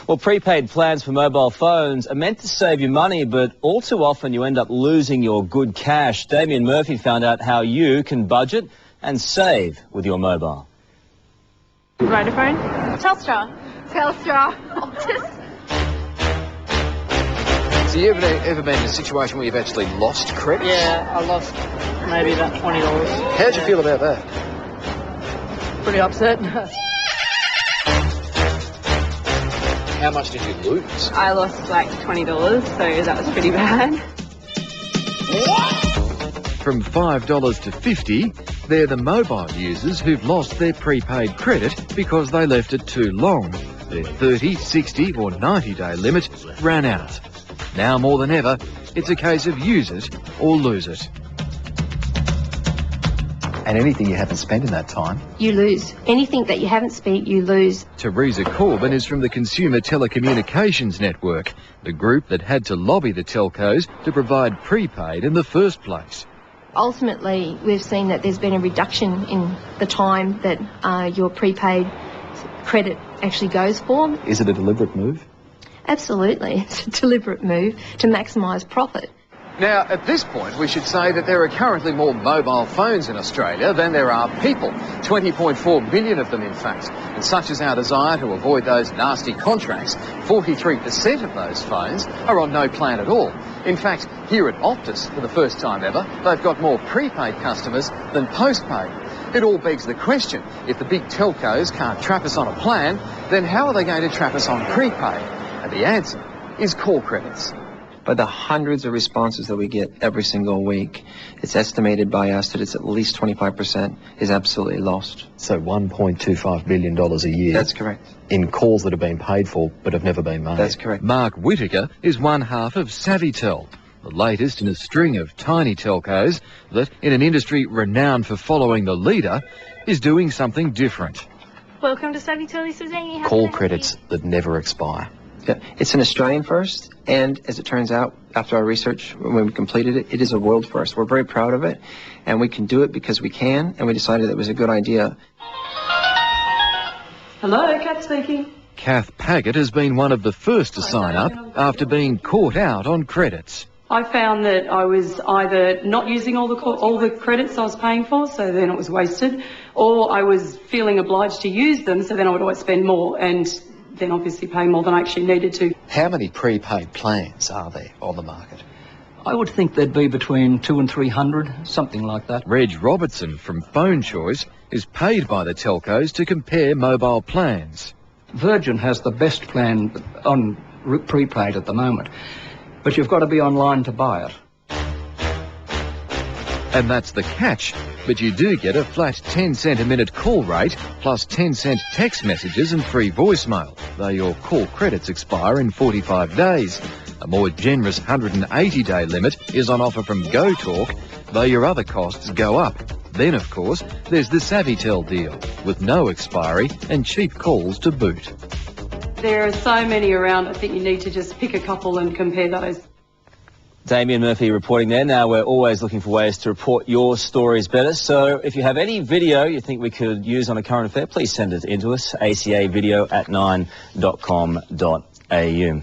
Well, prepaid plans for mobile phones are meant to save you money, but all too often you end up losing your good cash. Damien Murphy found out how you can budget and save with your mobile. Vodafone? Telstra. Optus. So you ever been in a situation where you've actually lost credit? Yeah, I lost maybe about $20. How'd you feel about that? Pretty upset. How much did you lose? I lost like $20, so that was pretty bad. From $5 to $50, they're the mobile users who've lost their prepaid credit because they left it too long. Their 30, 60 or 90-day limit ran out. Now more than ever, it's a case of use it or lose it. And anything you haven't spent in that time, you lose. Anything that you haven't spent, you lose. Teresa Corbin is from the Consumer Telecommunications Network, the group that had to lobby the telcos to provide prepaid in the first place. Ultimately, we've seen that there's been a reduction in the time that your prepaid credit actually goes for. is it a deliberate move? Absolutely. It's a deliberate move to maximise profit. Now, at this point, we should say that there are currently more mobile phones in Australia than there are people. 20.4 million of them, in fact. And such is our desire to avoid those nasty contracts, 43% of those phones are on no plan at all. In fact, here at Optus, for the first time ever, they've got more prepaid customers than postpaid. It all begs the question, if the big telcos can't trap us on a plan, then how are they going to trap us on prepaid? And the answer is call credits. By the hundreds of responses that we get every single week, it's estimated by us that it's at least 25% is absolutely lost. So $1.25 billion a year. That's correct. In calls that have been paid for but have never been made. That's correct. Mark Whittaker is one half of SavvyTel, the latest in a string of tiny telcos that, in an industry renowned for following the leader, is doing something different. Welcome to SavvyTel. This is Amy. Call credits that never expire. Yeah, it's an Australian first, and as it turns out, after our research, when we completed it, it is a world first. We're very proud of it, and we can do it because we can, and we decided it was a good idea. Hello, Kat speaking. Kath Paggett has been one of the first to sign up after being caught out on credits. I found that I was either not using all the credits I was paying for, so then it was wasted, or I was feeling obliged to use them, so then I would always spend more and then obviously pay more than I actually needed to. How many prepaid plans are there on the market? I would think there'd be between 200 and 300, something like that. Reg Robertson from Phone Choice is paid by the telcos to compare mobile plans. Virgin has the best plan on prepaid at the moment, but you've got to be online to buy it. And that's the catch, but you do get a flat 10 cent a minute call rate plus 10 cent text messages and free voicemail, though your call credits expire in 45 days. A more generous 180-day limit is on offer from GoTalk, though your other costs go up. Then, of course, there's the SavvyTel deal, with no expiry and cheap calls to boot. There are so many around, I think you need to just pick a couple and compare those. Damien Murphy reporting there. Now, we're always looking for ways to report your stories better. So if you have any video you think we could use on a current affair, please send it in to us, acavideo@9.com.au.